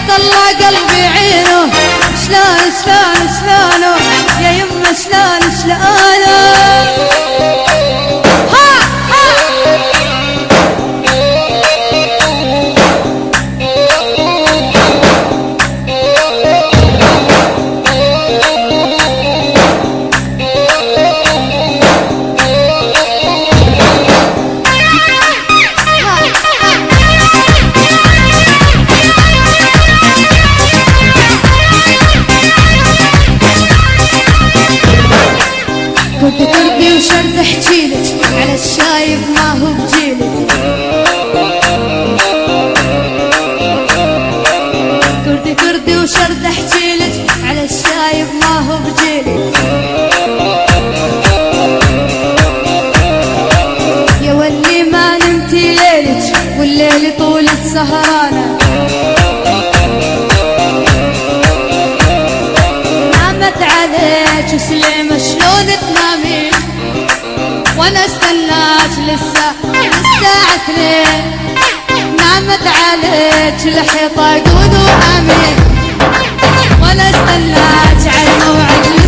طلع قلبي عينه. شلون شلون شلونه يا يمه شلون شلونه. كردي كردي وشرد احجيلك على الشايب ما هو بجيلك. كردي كردي وشرد احجيلك على الشايب ما هو بجيلك. يا ولي ما نمتي ليلك والليل طول السهرانة. نامت عليك سليمة شلون تنامين وانا استناك للساعة 2. نامت عليك الحيطة قولوا امين وانا استناك على الموعد.